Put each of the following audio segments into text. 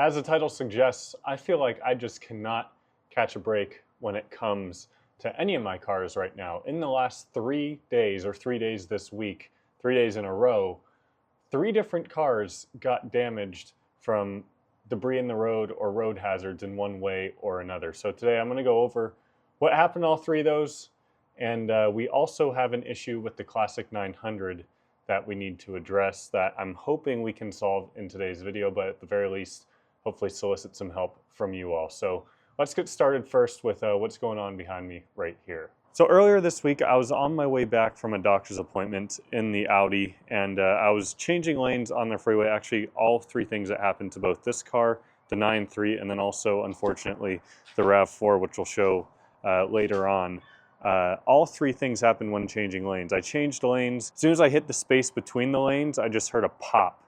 As the title suggests, I feel like I just cannot catch a break when it comes to any of my cars right now. In the last 3 days, or 3 days this week, 3 days in a row, 3 different cars got damaged from debris in the road or road hazards in one way or another. So today I'm going to go over what happened to all 3 of those, and we also have an issue with the Classic 900 that we need to address that I'm hoping we can solve in today's video, but at the very least, hopefully solicit some help from you all. So let's get started first with what's going on behind me right here. So earlier this week, I was on my way back from a doctor's appointment in the Audi, and I was changing lanes on the freeway. Actually, all 3 things that happened to both this car, the 9.3, and then also, unfortunately, the RAV4, which we'll show later on. All 3 things happened when changing lanes. I changed lanes. As soon as I hit the space between the lanes, I just heard a pop,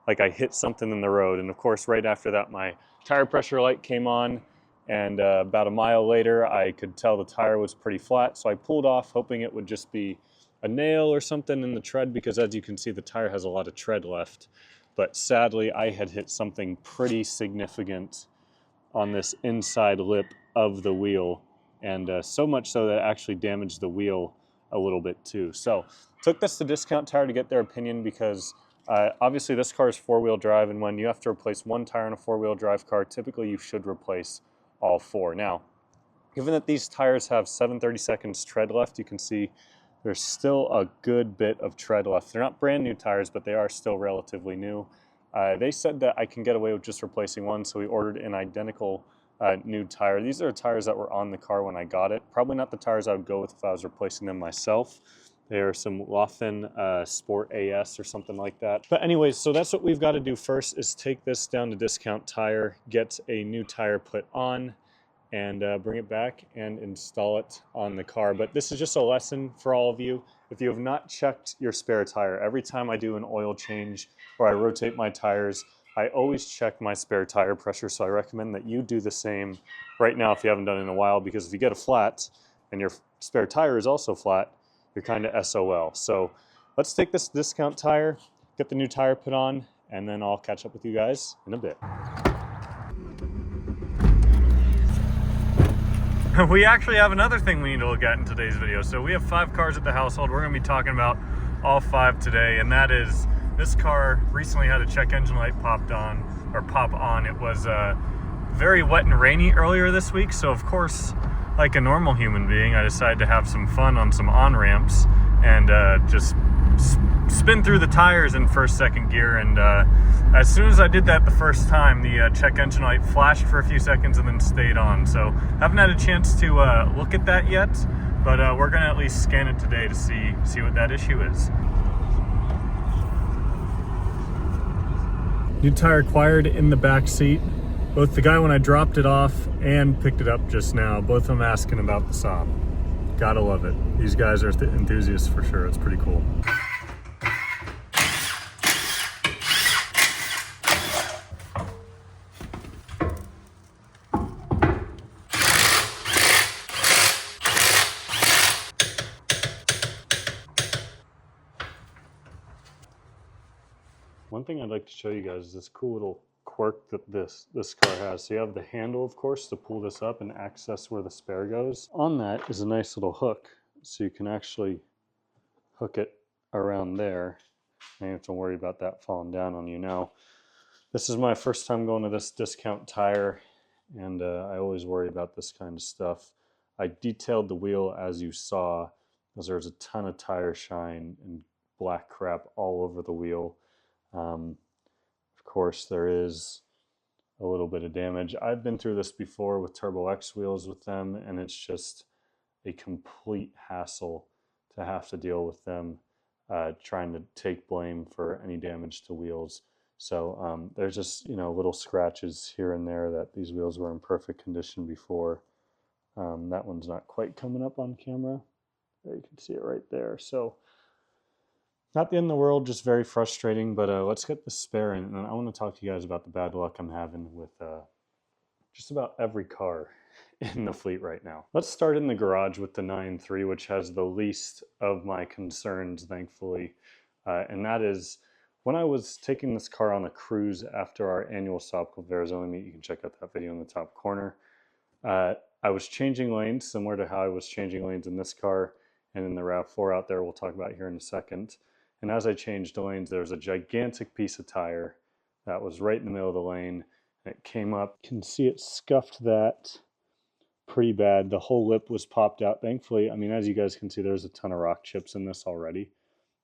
like I hit something in the road. And of course, right after that, my tire pressure light came on. And about a mile later, I could tell the tire was pretty flat. So I pulled off, hoping it would just be a nail or something in the tread, because as you can see, the tire has a lot of tread left. But sadly, I had hit something pretty significant on this inside lip of the wheel. And so much so that it actually damaged the wheel a little bit too. So took this to Discount Tire to get their opinion, because obviously this car is 4-wheel drive, and when you have to replace one tire in a 4-wheel drive car, typically you should replace all 4. Now, given that these tires have 7/32 tread left, you can see there's still a good bit of tread left. They're not brand new tires, but they are still relatively new. They said that I can get away with just replacing one, so we ordered an identical new tire. These are tires that were on the car when I got it. Probably not the tires I would go with if I was replacing them myself. They are some Laughton Sport AS or something like that. But anyways, so that's what we've got to do first, is take this down to Discount Tire, get a new tire put on, and bring it back and install it on the car. But this is just a lesson for all of you. If you have not checked your spare tire, every time I do an oil change or I rotate my tires, I always check my spare tire pressure. So I recommend that you do the same right now if you haven't done it in a while, because if you get a flat and your spare tire is also flat, you're kind of SOL. So let's take this Discount Tire, get the new tire put on, and then I'll catch up with you guys in a bit. We actually have another thing we need to look at in today's video. So we have 5 cars at the household. We're going to be talking about all 5 today, and that is, this car recently had a check engine light pop on. It was very wet and rainy earlier this week, so of course, like a normal human being, I decided to have some fun on some on-ramps and just spin through the tires in first, second gear. And as soon as I did that the first time, the check engine light flashed for a few seconds and then stayed on. So haven't had a chance to look at that yet, but we're gonna at least scan it today to see what that issue is. New tire acquired in the back seat. Both the guy when I dropped it off and picked it up just now, both of them asking about the Saab. Gotta love it. These guys are enthusiasts for sure. It's pretty cool. One thing I'd like to show you guys is this cool little quirk that this car has. So you have the handle, of course, to pull this up and access where the spare goes. On that is a nice little hook, so you can actually hook it around there. You don't have to worry about that falling down on you. Now, this is my first time going to this Discount Tire, and I always worry about this kind of stuff. I detailed the wheel, as you saw, because there's a ton of tire shine and black crap all over the wheel. Of course, there is a little bit of damage. I've been through this before with Turbo X wheels with them, and it's just a complete hassle to have to deal with them trying to take blame for any damage to wheels. So there's just, little scratches here and there that these wheels were in perfect condition before. That one's not quite coming up on camera. There, you can see it right there. So not the end of the world, just very frustrating, but let's get the spare in. And I want to talk to you guys about the bad luck I'm having with just about every car in the fleet right now. Let's start in the garage with the 9.3, which has the least of my concerns, thankfully. And that is When I was taking this car on a cruise after our annual Saab Arizona meet, you can check out that video in the top corner, I was changing lanes similar to how I was changing lanes in this car and in the RAV4 out there we'll talk about here in a second. And as I changed lanes, there was a gigantic piece of tire that was right in the middle of the lane. And it came up. You can see it scuffed that pretty bad. The whole lip was popped out. Thankfully, I mean, as you guys can see, there's a ton of rock chips in this already.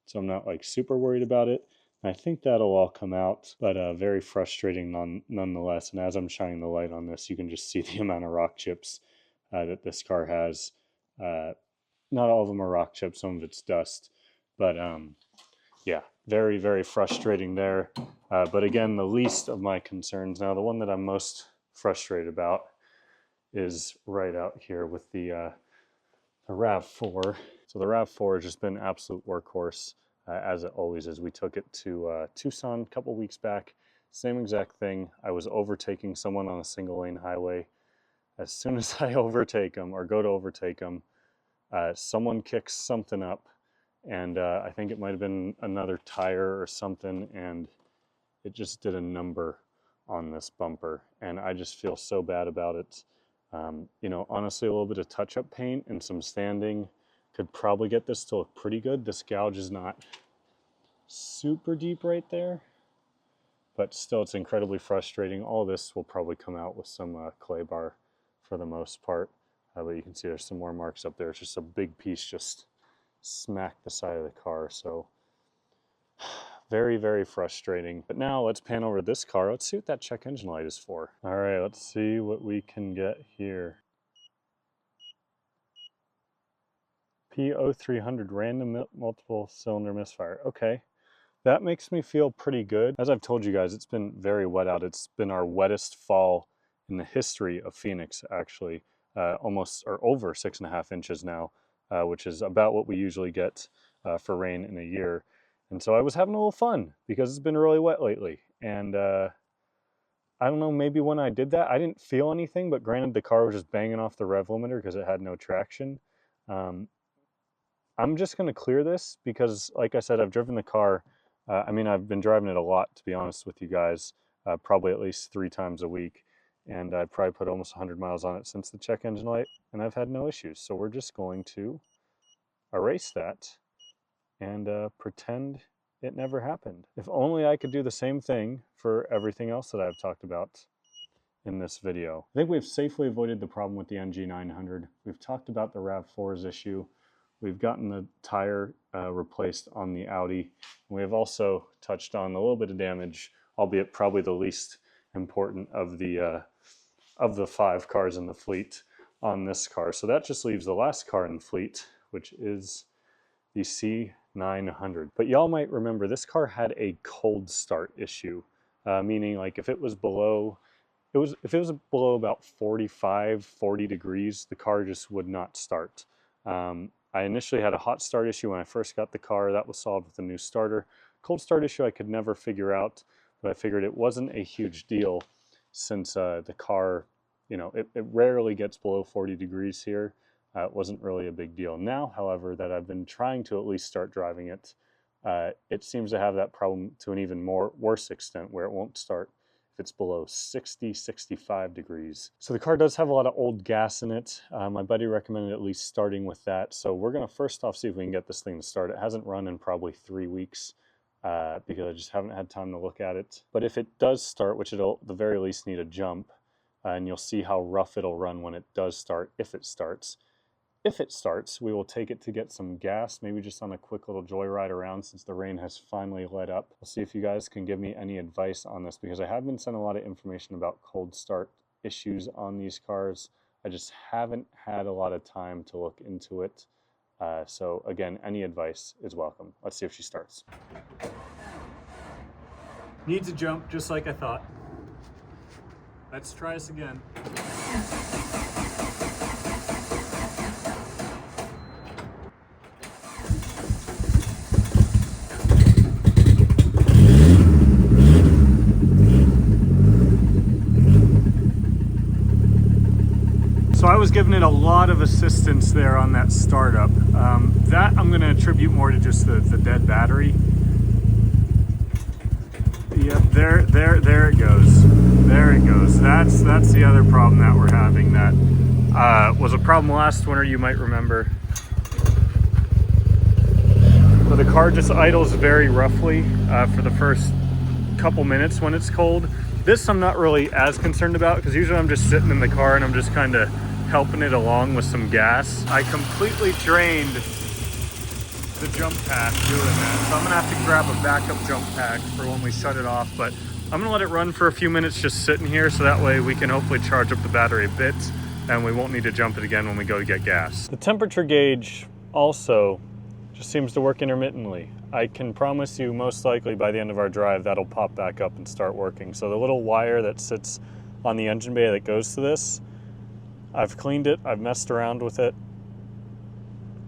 So I'm not like super worried about it. I think that'll all come out, but very frustrating nonetheless. And as I'm shining the light on this, you can just see the amount of rock chips that this car has. Not all of them are rock chips, some of it's dust. But yeah, very, very frustrating there. But again, the least of my concerns. Now, the one that I'm most frustrated about is right out here with the RAV4. So the RAV4 has just been an absolute workhorse. As it always is. We took it to Tucson a couple weeks back. Same exact thing. I was overtaking someone on a single lane highway. As soon as I overtake them or go to overtake them, someone kicks something up, and I think it might have been another tire or something, and it just did a number on this bumper, and I just feel so bad about it. You know, honestly, a little bit of touch-up paint and some sanding could probably get this to look pretty good. This gouge is not super deep right there, but still it's incredibly frustrating. All this will probably come out with some clay bar for the most part, but you can see there's some more marks up there. It's just a big piece just smacked the side of the car, so very, very frustrating. But now let's pan over this car. Let's see what that check engine light is for. All right, let's see what we can get here. P0300 random multiple cylinder misfire. Okay, that makes me feel pretty good. As I've told you guys, it's been very wet out. It's been our wettest fall in the history of Phoenix, actually. Almost or over 6.5 inches now, which is about what we usually get for rain in a year. And so I was having a little fun because it's been really wet lately. And I don't know, maybe when I did that, I didn't feel anything, but granted the car was just banging off the rev limiter because it had no traction. I'm just going to clear this because, like I said, I've driven the car. I mean, I've been driving it a lot, to be honest with you guys, probably at least 3 times a week. And I've probably put almost 100 miles on it since the check engine light, and I've had no issues. So we're just going to erase that and pretend it never happened. If only I could do the same thing for everything else that I've talked about in this video. I think we've safely avoided the problem with the NG900. We've talked about the RAV4's issue. We've gotten the tire replaced on the Audi. We have also touched on a little bit of damage, albeit probably the least important of the 5 cars in the fleet on this car. So that just leaves the last car in the fleet, which is the C900. But y'all might remember this car had a cold start issue, meaning like if it was below about 40 degrees, the car just would not start. I initially had a hot start issue when I first got the car. That was solved with a new starter. Cold start issue I could never figure out, but I figured it wasn't a huge deal since the car, you know, it rarely gets below 40 degrees here. It wasn't really a big deal. Now, however, that I've been trying to at least start driving it, it seems to have that problem to an even worse extent where it won't start if it's below 60, 65 degrees. So the car does have a lot of old gas in it. My buddy recommended at least starting with that. So we're gonna first off see if we can get this thing to start. It hasn't run in probably 3 weeks because I just haven't had time to look at it. But if it does start, which it'll at the very least need a jump, and you'll see how rough it'll run when it does start, if it starts. If it starts, we will take it to get some gas, maybe just on a quick little joyride around since the rain has finally let up. We'll see if you guys can give me any advice on this because I have been sent a lot of information about cold start issues on these cars. I just haven't had a lot of time to look into it. So again, any advice is welcome. Let's see if she starts. Needs a jump, just like I thought. Let's try this again. So I was giving it a lot of assistance there on that startup. That I'm going to attribute more to just the dead battery. Yep, there it goes. There it goes. That's the other problem that we're having. That was a problem last winter, you might remember. But the car just idles very roughly for the first couple minutes when it's cold. This I'm not really as concerned about because usually I'm just sitting in the car and I'm just kind of helping it along with some gas. I completely drained the jump pack doing that, so I'm gonna have to grab a backup jump pack for when we shut it off, but I'm gonna let it run for a few minutes just sitting here so that way we can hopefully charge up the battery a bit and we won't need to jump it again when we go to get gas. The temperature gauge also just seems to work intermittently. I can promise you most likely by the end of our drive that'll pop back up and start working. So the little wire that sits on the engine bay that goes to this, I've cleaned it, I've messed around with it.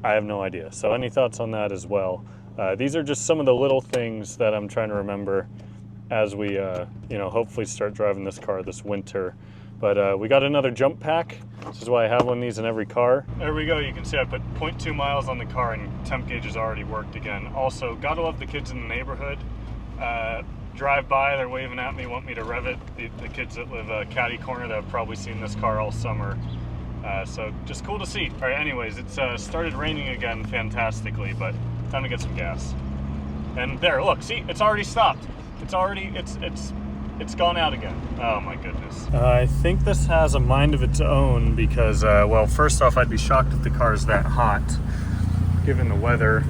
I have no idea. So any thoughts on that as well? These are just some of the little things that I'm trying to remember as we, hopefully start driving this car this winter. But we got another jump pack. This is why I have one of these in every car. There we go. You can see I put 0.2 miles on the car and temp gauge has already worked again. Also, gotta love the kids in the neighborhood. Drive by, they're waving at me, want me to rev it. The kids that live catty corner that have probably seen this car all summer. So just cool to see. All right, anyways, it's started raining again fantastically, but time to get some gas. And there, look, see, it's already stopped. It's gone out again. Oh my goodness. I think this has a mind of its own because, well, first off, I'd be shocked if the car is that hot, given the weather.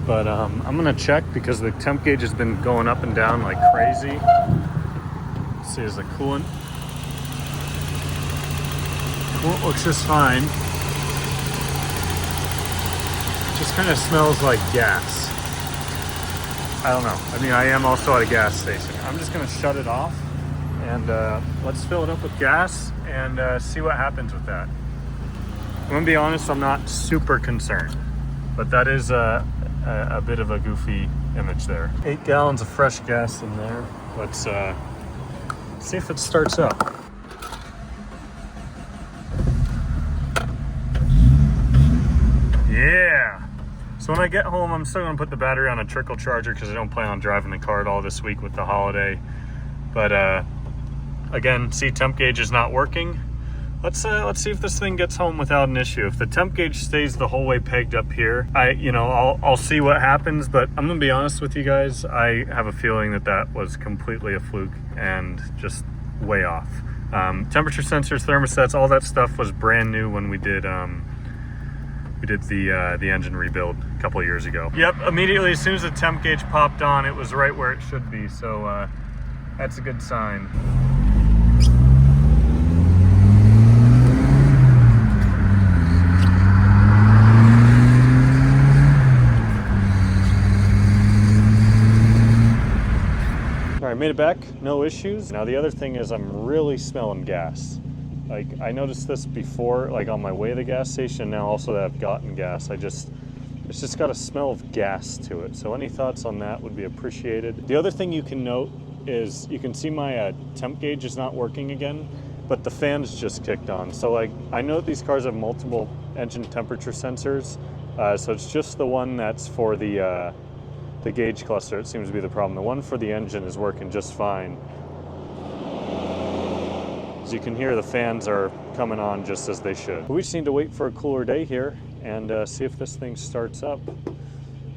But I'm gonna check because the temp gauge has been going up and down like crazy. Let's see, is the coolant? Coolant looks just fine. Just kind of smells like gas. I don't know. I mean, I am also at a gas station. I'm just gonna shut it off and let's fill it up with gas and see what happens with that. I'm gonna be honest, I'm not super concerned, but that is a bit of a goofy image there. 8 gallons of fresh gas in there. Let's see if it starts up. Yeah. So when I get home, I'm still gonna put the battery on a trickle charger because I don't plan on driving the car at all this week with the holiday. But again, see, temp gauge is not working. Let's see if this thing gets home without an issue. If the temp gauge stays the whole way pegged up here, I'll see what happens. But I'm gonna be honest with you guys, I have a feeling that was completely a fluke and just way off. Temperature sensors, thermostats, all that stuff was brand new when we did the engine rebuild a couple of years ago. Yep, immediately as soon as the temp gauge popped on, it was right where it should be. So that's a good sign. All right, made it back, no issues. Now the other thing is I'm really smelling gas. Like, I noticed this before, like on my way to the gas station, now also that I've gotten gas, it's just got a smell of gas to it. So any thoughts on that would be appreciated. The other thing you can note is you can see my temp gauge is not working again, but the fan's just kicked on. So like, I know that these cars have multiple engine temperature sensors, so it's just the one that's for the gauge cluster, it seems to be the problem. The one for the engine is working just fine. As you can hear, the fans are coming on just as they should. We just need to wait for a cooler day here and see if this thing starts up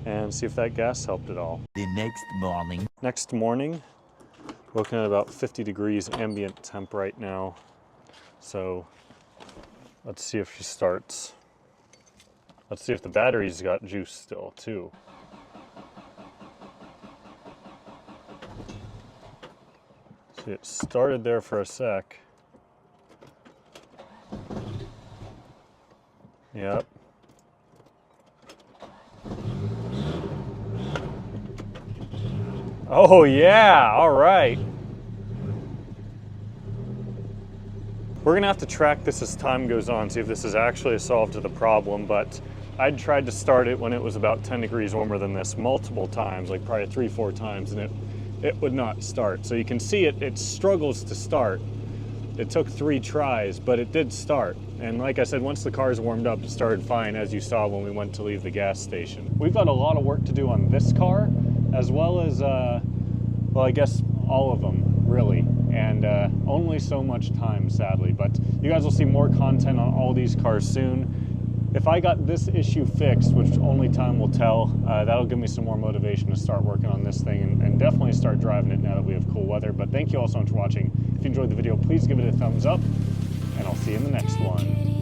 and see if that gas helped at all. The next morning, looking at about 50 degrees ambient temp right now. So let's see if she starts. Let's see if the battery's got juice still too. See, it started there for a sec. Yep. Oh yeah, all right. We're gonna have to track this as time goes on, see if this is actually a solve to the problem, but I'd tried to start it when it was about 10 degrees warmer than this multiple times, like probably 3-4 times, and it would not start. So you can see it struggles to start. It took 3 tries, but it did start. And like I said, once the car's warmed up, it started fine, as you saw when we went to leave the gas station. We've got a lot of work to do on this car, as well as well, I guess all of them, really. And only so much time, sadly. But you guys will see more content on all these cars soon. If I got this issue fixed, which only time will tell, that'll give me some more motivation to start working on this thing and definitely start driving it now that we have cool weather. But thank you all so much for watching. If you enjoyed the video, please give it a thumbs up, and I'll see you in the next one.